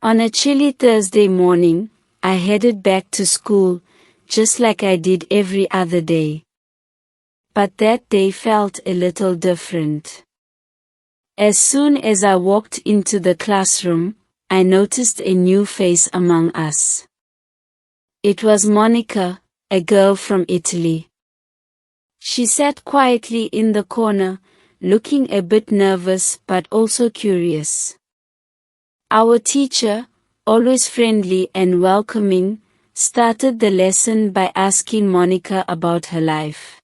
On a chilly Thursday morning, I headed back to school, just like I did every other day. But that day felt a little different. As soon as I walked into the classroom, I noticed a new face among us. It was Monica, a girl from Italy. She sat quietly in the corner, looking a bit nervous but also curious. Our teacher, always friendly and welcoming, started the lesson by asking Monica about her life.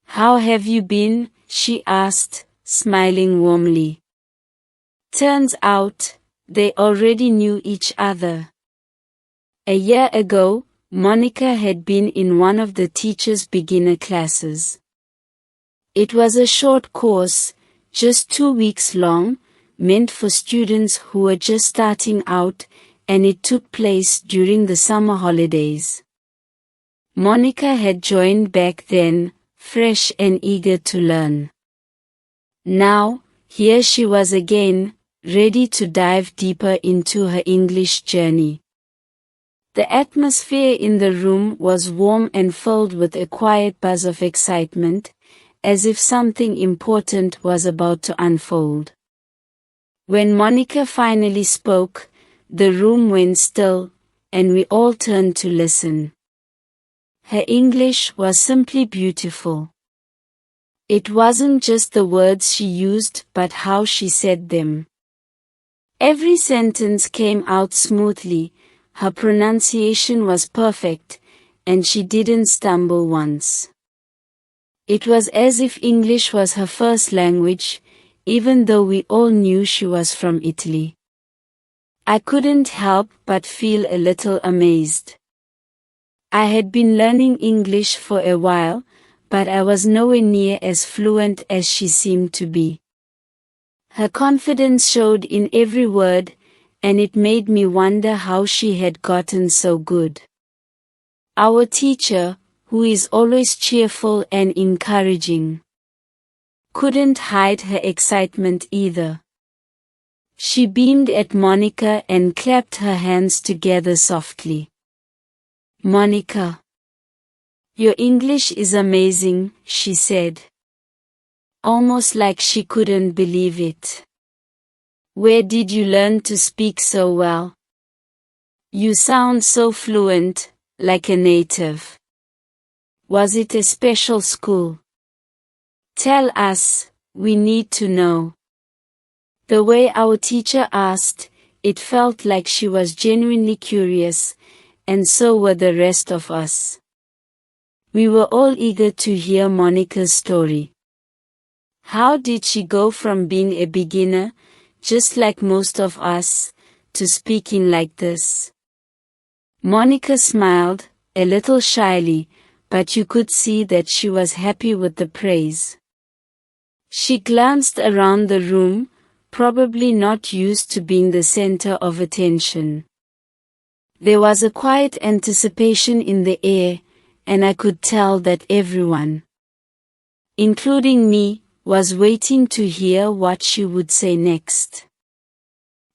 "How have you been?" she asked, smiling warmly. Turns out, they already knew each other. A year ago, Monica had been in one of the teacher's beginner classes. It was a short course, just 2 weeks long, meant for students who were just starting out, and it took place during the summer holidays. Monica had joined back then, fresh and eager to learn. Now, here she was again, ready to dive deeper into her English journey. The atmosphere in the room was warm and filled with a quiet buzz of excitement, as if something important was about to unfold. When Monica finally spoke, the room went still, and we all turned to listen. Her English was simply beautiful. It wasn't just the words she used but how she said them. Every sentence came out smoothly, her pronunciation was perfect, and she didn't stumble once. It was as if English was her first language, even though we all knew she was from Italy. I couldn't help but feel a little amazed. I had been learning English for a while, but I was nowhere near as fluent as she seemed to be. Her confidence showed in every word, and it made me wonder how she had gotten so good. Our teacher, who is always cheerful and encouraging, couldn't hide her excitement either. She beamed at Monica and clapped her hands together softly. "Monica, your English is amazing," she said. Almost like she couldn't believe it. "Where did you learn to speak so well? You sound so fluent, like a native. Was it a special school? Tell us, we need to know." The way our teacher asked, it felt like she was genuinely curious, and so were the rest of us. We were all eager to hear Monica's story. How did she go from being a beginner, just like most of us, to speaking like this? Monica smiled, a little shyly, but you could see that she was happy with the praise. She glanced around the room, probably not used to being the center of attention. There was a quiet anticipation in the air, and I could tell that everyone, including me, was waiting to hear what she would say next.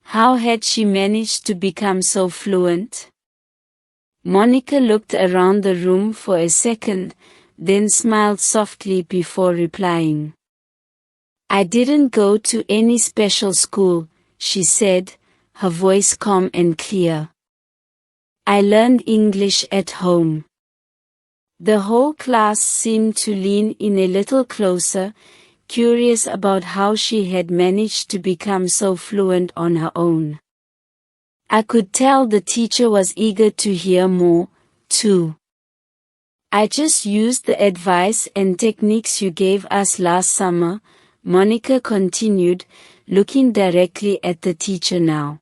How had she managed to become so fluent? Monica looked around the room for a second, then smiled softly before replying. "I didn't go to any special school," she said, her voice calm and clear. "I learned English at home." The whole class seemed to lean in a little closer, curious about how she had managed to become so fluent on her own. I could tell the teacher was eager to hear more, too. "I just used the advice and techniques you gave us last summer," Monica continued, looking directly at the teacher now.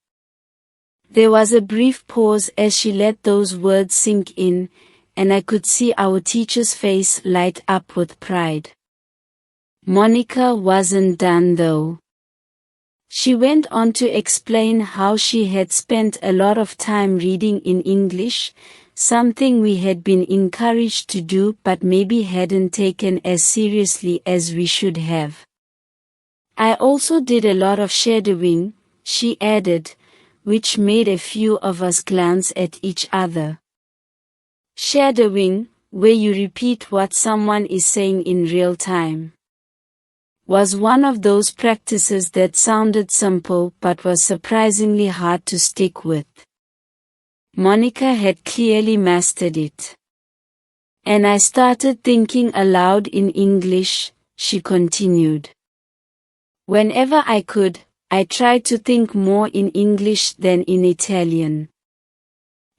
There was a brief pause as she let those words sink in, and I could see our teacher's face light up with pride. Monica wasn't done though. She went on to explain how she had spent a lot of time reading in English, something we had been encouraged to do but maybe hadn't taken as seriously as we should have. "I also did a lot of shadowing," she added, which made a few of us glance at each other. Shadowing, where you repeat what someone is saying in real time, was one of those practices that sounded simple but was surprisingly hard to stick with. Monica had clearly mastered it. And I started thinking aloud in English, she continued. Whenever I could, I tried to think more in English than in Italian.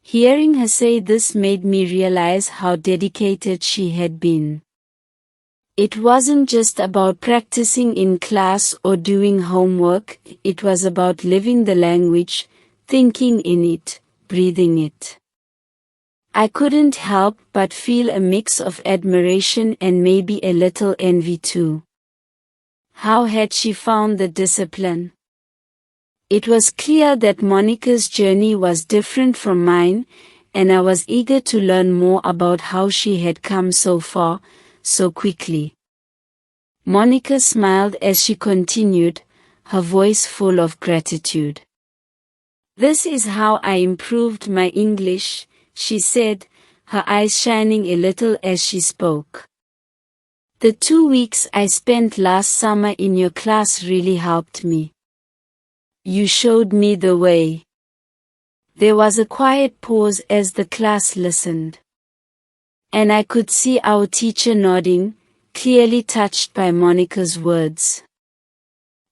Hearing her say this made me realize how dedicated she had been. It wasn't just about practicing in class or doing homework, it was about living the language, thinking in it, breathing it. I couldn't help but feel a mix of admiration and maybe a little envy too. How had she found the discipline? It was clear that Monica's journey was different from mine, and I was eager to learn more about how she had come so far, so quickly. Monica smiled as she continued, her voice full of gratitude. "This is how I improved my English," she said, her eyes shining a little as she spoke. "The 2 weeks I spent last summer in your class really helped me. You showed me the way." There was a quiet pause as the class listened. And I could see our teacher nodding, clearly touched by Monica's words.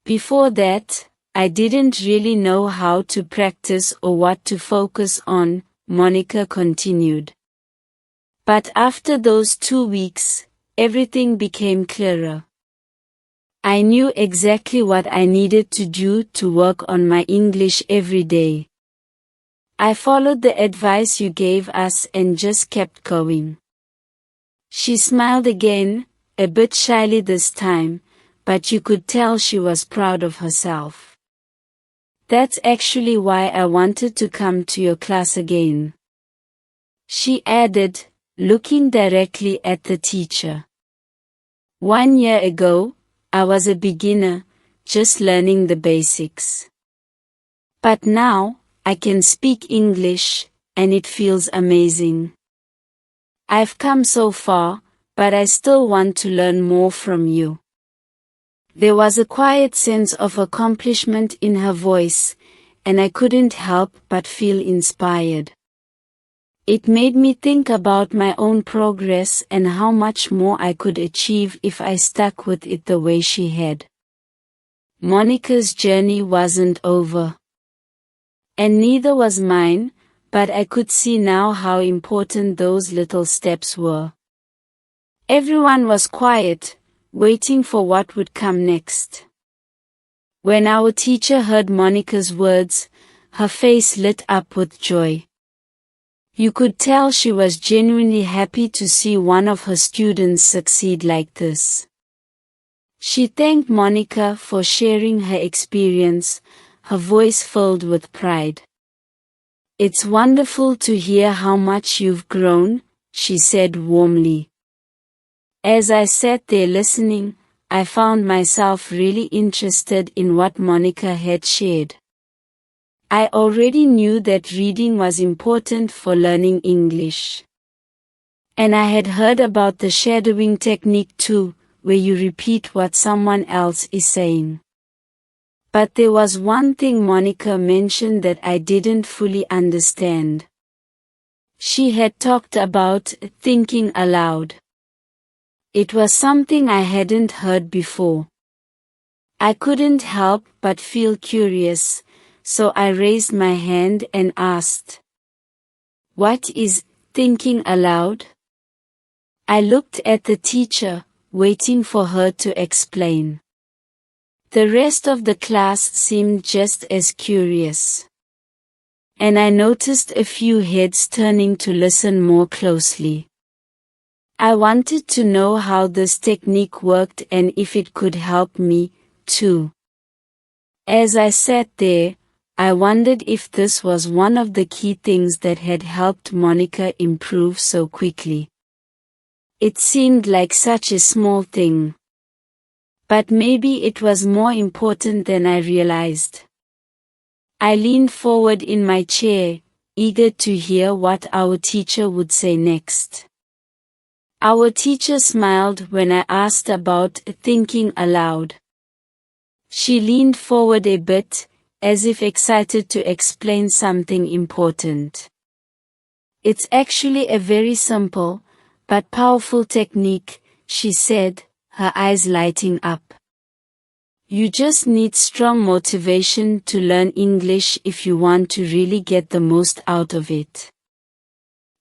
"Before that, I didn't really know how to practice or what to focus on," Monica continued. "But after those 2 weeks, everything became clearer. I knew exactly what I needed to do to work on my English every day. I followed the advice you gave us and just kept going." She smiled again, a bit shyly this time, but you could tell she was proud of herself. "That's actually why I wanted to come to your class again," she added, looking directly at the teacher. "1 year ago, I was a beginner, just learning the basics. But now, I can speak English, and it feels amazing. I've come so far, but I still want to learn more from you." There was a quiet sense of accomplishment in her voice, and I couldn't help but feel inspired. It made me think about my own progress and how much more I could achieve if I stuck with it the way she had. Monica's journey wasn't over. And neither was mine, but I could see now how important those little steps were. Everyone was quiet, waiting for what would come next. When our teacher heard Monica's words, her face lit up with joy. You could tell she was genuinely happy to see one of her students succeed like this. She thanked Monica for sharing her experience, her voice filled with pride. "It's wonderful to hear how much you've grown," she said warmly. As I sat there listening, I found myself really interested in what Monica had shared. I already knew that reading was important for learning English. And I had heard about the shadowing technique too, where you repeat what someone else is saying. But there was one thing Monica mentioned that I didn't fully understand. She had talked about thinking aloud. It was something I hadn't heard before. I couldn't help but feel curious, so I raised my hand and asked, "What is thinking aloud?" I looked at the teacher, waiting for her to explain. The rest of the class seemed just as curious. And I noticed a few heads turning to listen more closely. I wanted to know how this technique worked and if it could help me, too. As I sat there, I wondered if this was one of the key things that had helped Monica improve so quickly. It seemed like such a small thing. But maybe it was more important than I realized. I leaned forward in my chair, eager to hear what our teacher would say next. Our teacher smiled when I asked about thinking aloud. She leaned forward a bit, as if excited to explain something important. It's actually a very simple, but powerful technique, she said, her eyes lighting up. You just need strong motivation to learn English if you want to really get the most out of it.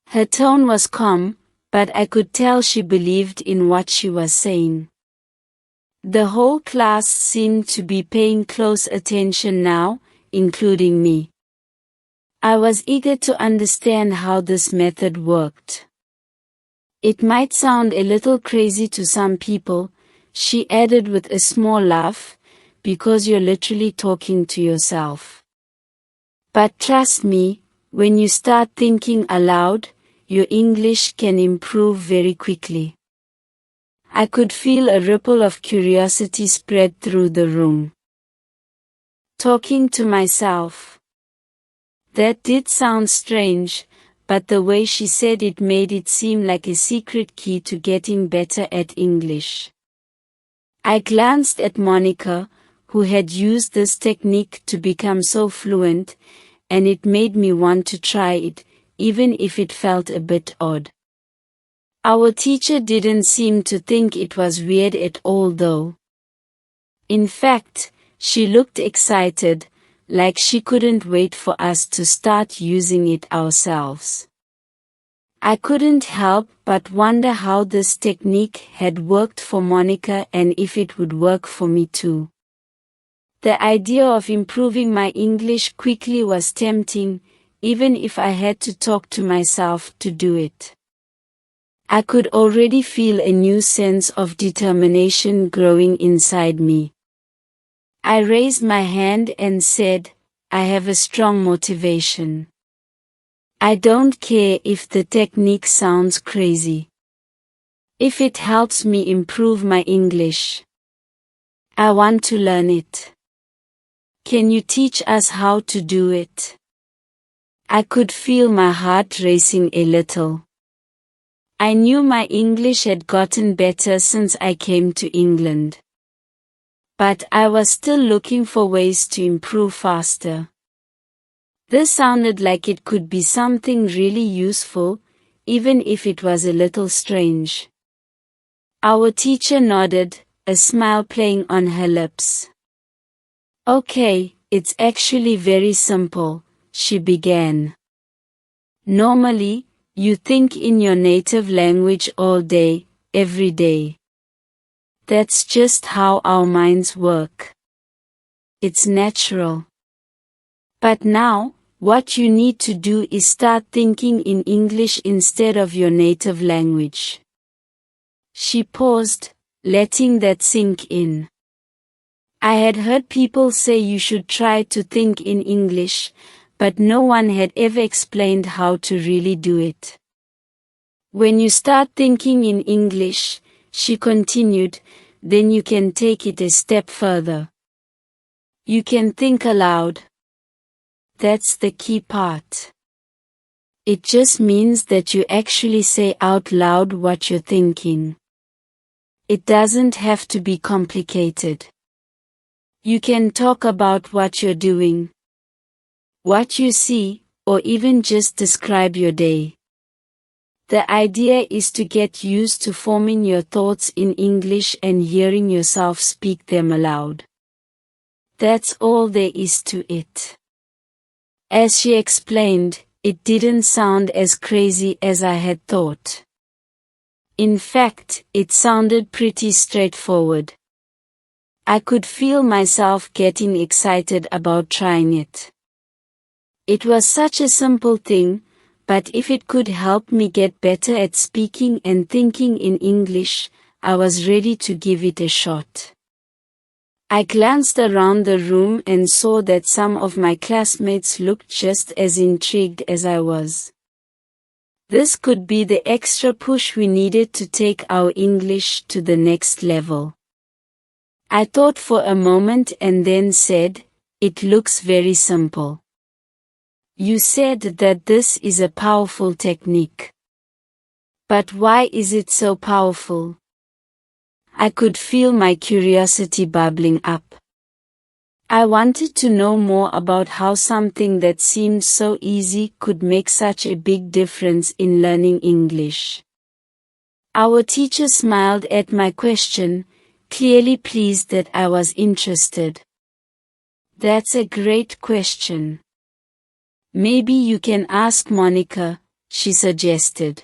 Her tone was calm, but I could tell she believed in what she was saying. The whole class seemed to be paying close attention now, including me. I was eager to understand how this method worked. It might sound a little crazy to some people, she added with a small laugh, because you're literally talking to yourself. But trust me, when you start thinking aloud, your English can improve very quickly. I could feel a ripple of curiosity spread through the room. Talking to myself. That did sound strange, but the way she said it made it seem like a secret key to getting better at English. I glanced at Monica, who had used this technique to become so fluent, and it made me want to try it, even if it felt a bit odd. Our teacher didn't seem to think it was weird at all though. In fact, she looked excited, like she couldn't wait for us to start using it ourselves. I couldn't help but wonder how this technique had worked for Monica and if it would work for me too. The idea of improving my English quickly was tempting, even if I had to talk to myself to do it. I could already feel a new sense of determination growing inside me. I raised my hand and said, I have a strong motivation. I don't care if the technique sounds crazy. If it helps me improve my English, I want to learn it. Can you teach us how to do it? I could feel my heart racing a little. I knew my English had gotten better since I came to England. But I was still looking for ways to improve faster. This sounded like it could be something really useful, even if it was a little strange. Our teacher nodded, a smile playing on her lips. Okay, it's actually very simple, she began. Normally, you think in your native language all day, every day. That's just how our minds work. It's natural. But now, what you need to do is start thinking in English instead of your native language. She paused, letting that sink in. I had heard people say you should try to think in English, but no one had ever explained how to really do it. When you start thinking in English, she continued, then you can take it a step further. You can think aloud. That's the key part. It just means that you actually say out loud what you're thinking. It doesn't have to be complicated. You can talk about what you're doing, what you see, or even just describe your day. The idea is to get used to forming your thoughts in English and hearing yourself speak them aloud. That's all there is to it. As she explained, it didn't sound as crazy as I had thought. In fact, it sounded pretty straightforward. I could feel myself getting excited about trying it. It was such a simple thing, but if it could help me get better at speaking and thinking in English, I was ready to give it a shot. I glanced around the room and saw that some of my classmates looked just as intrigued as I was. This could be the extra push we needed to take our English to the next level. I thought for a moment and then said, It looks very simple. You said that this is a powerful technique. But why is it so powerful? I could feel my curiosity bubbling up. I wanted to know more about how something that seemed so easy could make such a big difference in learning English. Our teacher smiled at my question, clearly pleased that I was interested. That's a great question. Maybe you can ask Monica, she suggested.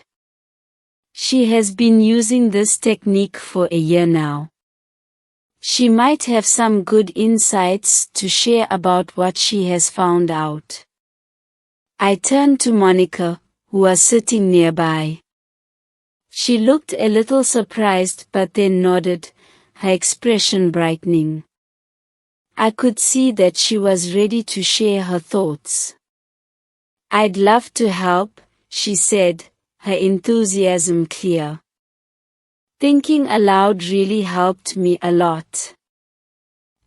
She has been using this technique for a year now. She might have some good insights to share about what she has found out. I turned to Monica, who was sitting nearby. She looked a little surprised but then nodded, her expression brightening. I could see that she was ready to share her thoughts. I'd love to help, she said, her enthusiasm clear. Thinking aloud really helped me a lot.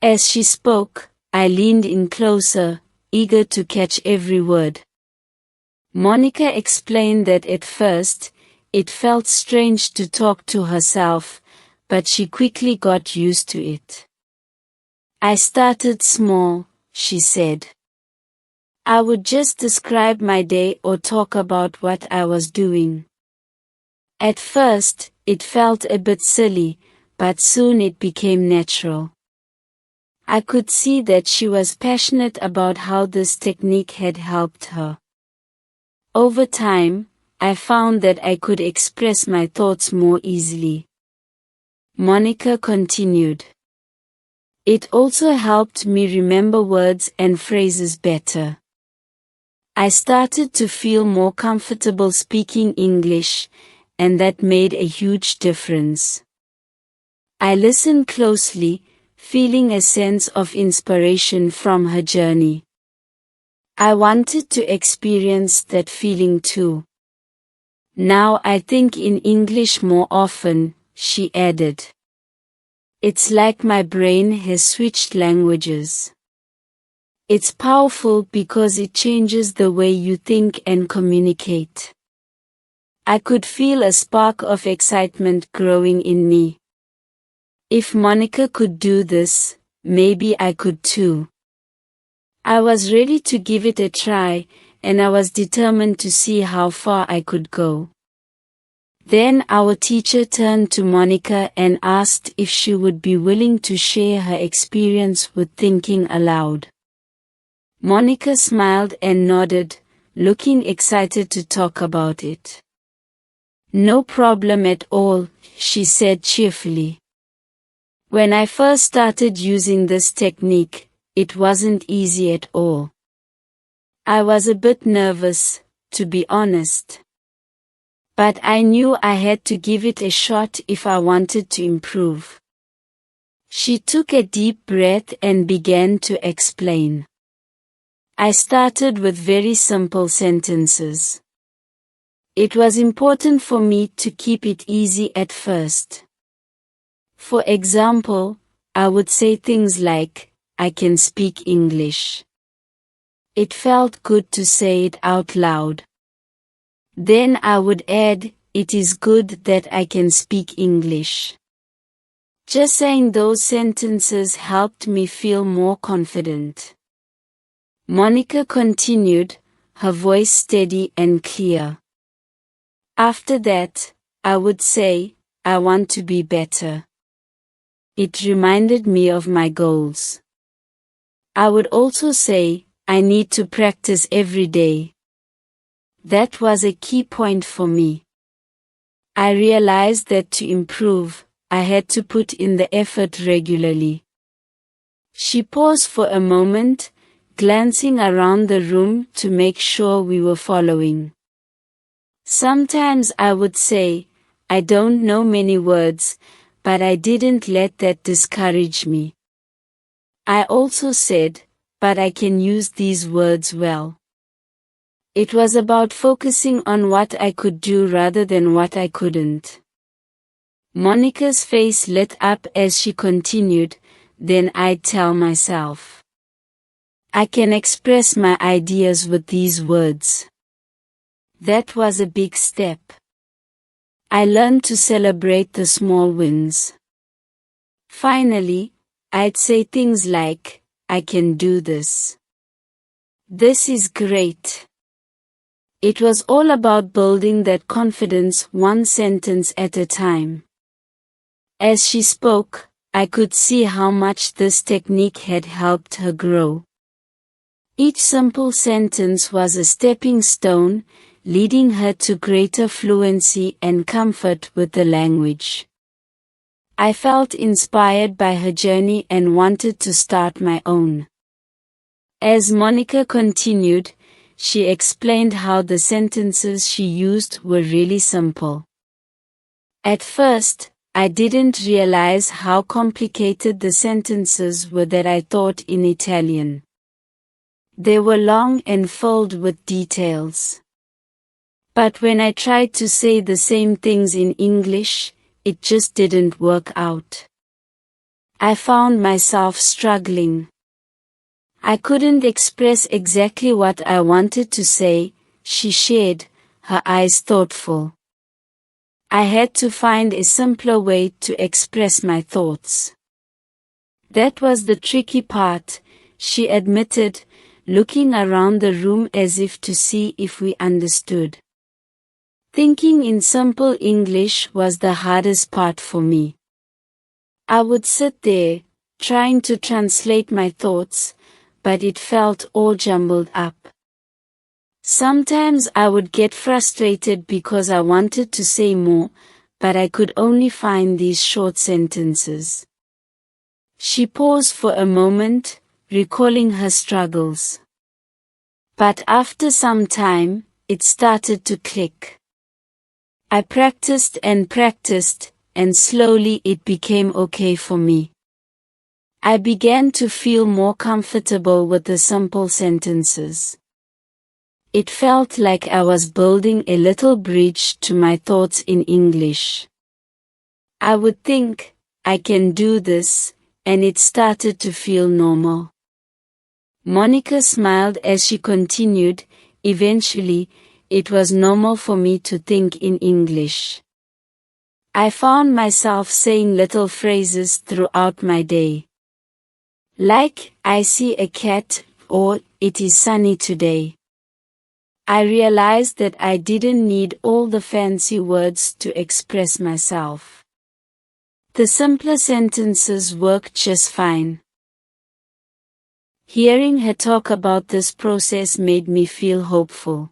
As she spoke, I leaned in closer, eager to catch every word. Monica explained that at first, it felt strange to talk to herself, but she quickly got used to it. I started small, she said. I would just describe my day or talk about what I was doing. At first, it felt a bit silly, but soon it became natural. I could see that she was passionate about how this technique had helped her. Over time, I found that I could express my thoughts more easily. Monica continued. It also helped me remember words and phrases better. I started to feel more comfortable speaking English, and that made a huge difference. I listened closely, feeling a sense of inspiration from her journey. I wanted to experience that feeling too. Now I think in English more often, she added. It's like my brain has switched languages. It's powerful because it changes the way you think and communicate. I could feel a spark of excitement growing in me. If Monica could do this, maybe I could too. I was ready to give it a try, and I was determined to see how far I could go. Then our teacher turned to Monica and asked if she would be willing to share her experience with thinking aloud. Monica smiled and nodded, looking excited to talk about it. No problem at all, she said cheerfully. When I first started using this technique, it wasn't easy at all. I was a bit nervous, to be honest. But I knew I had to give it a shot if I wanted to improve. She took a deep breath and began to explain. I started with very simple sentences. It was important for me to keep it easy at first. For example, I would say things like, I can speak English. It felt good to say it out loud. Then I would add, it is good that I can speak English. Just saying those sentences helped me feel more confident. Monica continued, her voice steady and clear. After that, I would say, I want to be better. It reminded me of my goals. I would also say, I need to practice every day. That was a key point for me. I realized that to improve, I had to put in the effort regularly. She paused for a moment, glancing around the room to make sure we were following. Sometimes I would say, I don't know many words, but I didn't let that discourage me. I also said, but I can use these words well. It was about focusing on what I could do rather than what I couldn't. Monica's face lit up as she continued, then I'd tell myself. I can express my ideas with these words. That was a big step. I learned to celebrate the small wins. Finally, I'd say things like, I can do this. This is great. It was all about building that confidence one sentence at a time. As she spoke, I could see how much this technique had helped her grow. Each simple sentence was a stepping stone, leading her to greater fluency and comfort with the language. I felt inspired by her journey and wanted to start my own. As Monica continued, she explained how the sentences she used were really simple. At first, I didn't realize how complicated the sentences were that I thought in Italian. They were long and filled with details. But when I tried to say the same things in English, it just didn't work out. I found myself struggling. I couldn't express exactly what I wanted to say, she shared, her eyes thoughtful. I had to find a simpler way to express my thoughts. That was the tricky part, she admitted, looking around the room as if to see if we understood. Thinking in simple English was the hardest part for me. I would sit there, trying to translate my thoughts, but it felt all jumbled up. Sometimes I would get frustrated because I wanted to say more, but I could only find these short sentences. She paused for a moment, recalling her struggles. But after some time, it started to click. I practiced, and slowly it became okay for me. I began to feel more comfortable with the simple sentences. It felt like I was building a little bridge to my thoughts in English. I would think, I can do this, and it started to feel normal. Monica smiled as she continued, eventually, it was normal for me to think in English. I found myself saying little phrases throughout my day. Like, I see a cat, or, it is sunny today. I realized that I didn't need all the fancy words to express myself. The simpler sentences worked just fine. Hearing her talk about this process made me feel hopeful.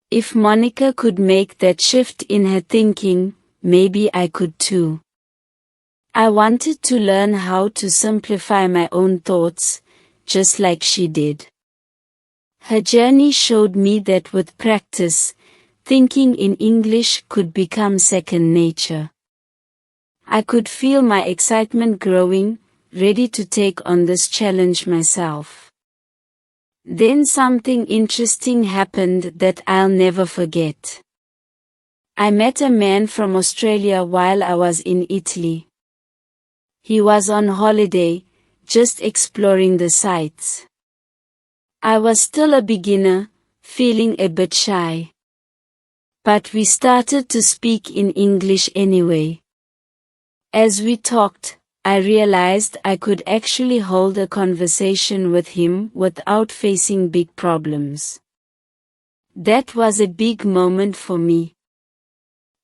If Monica could make that shift in her thinking, maybe I could too. I wanted to learn how to simplify my own thoughts, just like she did. Her journey showed me that with practice, thinking in English could become second nature. I could feel my excitement growing, ready to take on this challenge myself. Then something interesting happened that I'll never forget. I met a man from Australia while I was in Italy. He was on holiday, just exploring the sights. I was still a beginner, feeling a bit shy. But we started to speak in English anyway. As we talked, I realized I could actually hold a conversation with him without facing big problems. That was a big moment for me.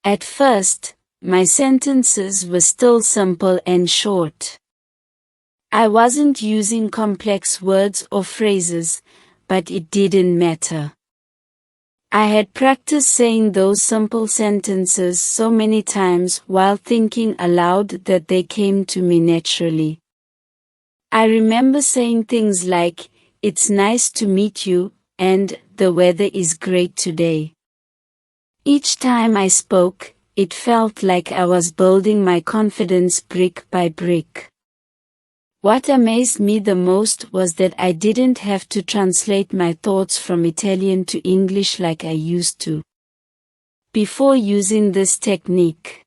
At first, my sentences were still simple and short. I wasn't using complex words or phrases, but it didn't matter. I had practiced saying those simple sentences so many times while thinking aloud that they came to me naturally. I remember saying things like, "It's nice to meet you," and "The weather is great today." Each time I spoke, it felt like I was building my confidence brick by brick. What amazed me the most was that I didn't have to translate my thoughts from Italian to English like I used to before using this technique.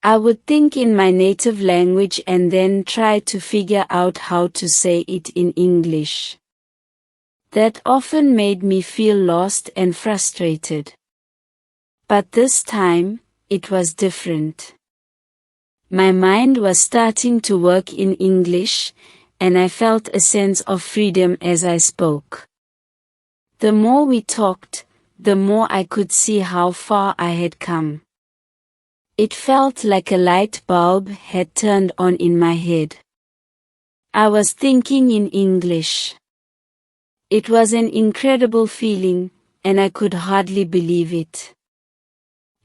I would think in my native language and then try to figure out how to say it in English. That often made me feel lost and frustrated. But this time, it was different. My mind was starting to work in English, and I felt a sense of freedom as I spoke. The more we talked, the more I could see how far I had come. It felt like a light bulb had turned on in my head. I was thinking in English. It was an incredible feeling, and I could hardly believe it.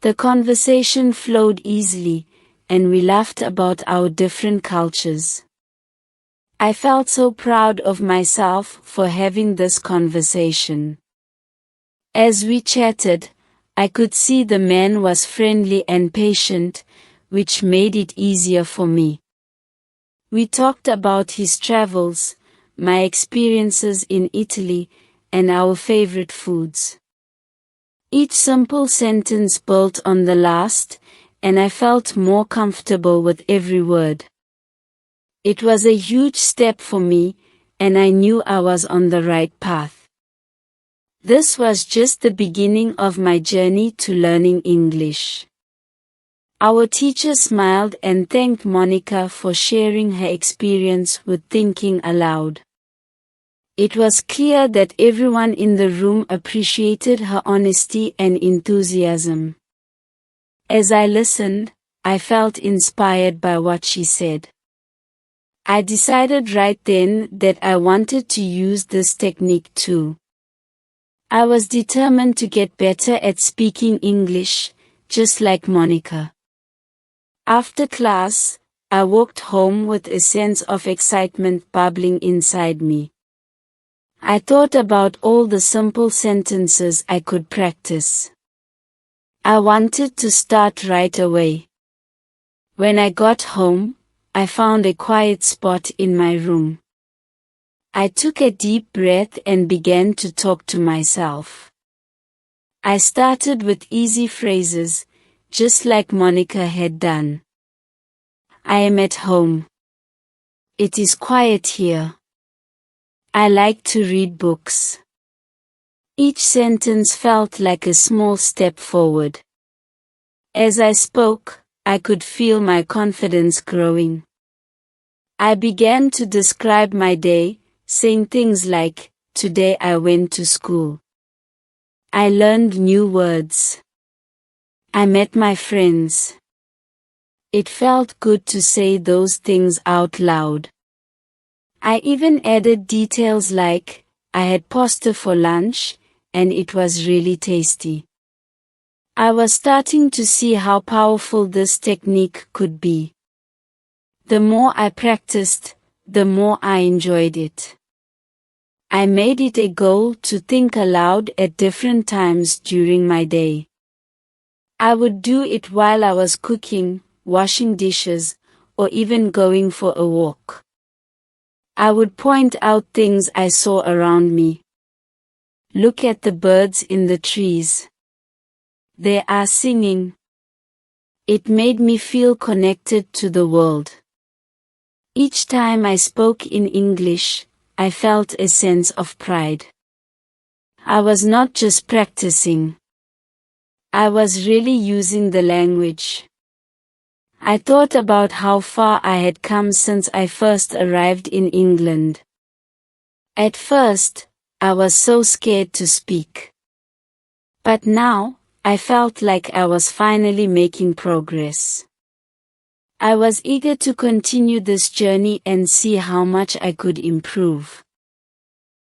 The conversation flowed easily, and we laughed about our different cultures. I felt so proud of myself for having this conversation. As we chatted, I could see the man was friendly and patient, which made it easier for me. We talked about his travels, my experiences in Italy, and our favorite foods. Each simple sentence built on the last, and I felt more comfortable with every word. It was a huge step for me, and I knew I was on the right path. This was just the beginning of my journey to learning English. Our teacher smiled and thanked Monica for sharing her experience with thinking aloud. It was clear that everyone in the room appreciated her honesty and enthusiasm. As I listened, I felt inspired by what she said. I decided right then that I wanted to use this technique too. I was determined to get better at speaking English, just like Monica. After class, I walked home with a sense of excitement bubbling inside me. I thought about all the simple sentences I could practice. I wanted to start right away. When I got home, I found a quiet spot in my room. I took a deep breath and began to talk to myself. I started with easy phrases, just like Monica had done. I am at home. It is quiet here. I like to read books. Each sentence felt like a small step forward. As I spoke, I could feel my confidence growing. I began to describe my day, saying things like, "Today I went to school. I learned new words. I met my friends." It felt good to say those things out loud. I even added details like, "I had pasta for lunch, and it was really tasty." I was starting to see how powerful this technique could be. The more I practiced, the more I enjoyed it. I made it a goal to think aloud at different times during my day. I would do it while I was cooking, washing dishes, or even going for a walk. I would point out things I saw around me. Look at the birds in the trees. They are singing. It made me feel connected to the world. Each time I spoke in English, I felt a sense of pride. I was not just practicing. I was really using the language. I thought about how far I had come since I first arrived in England. At first, I was so scared to speak. But now, I felt like I was finally making progress. I was eager to continue this journey and see how much I could improve.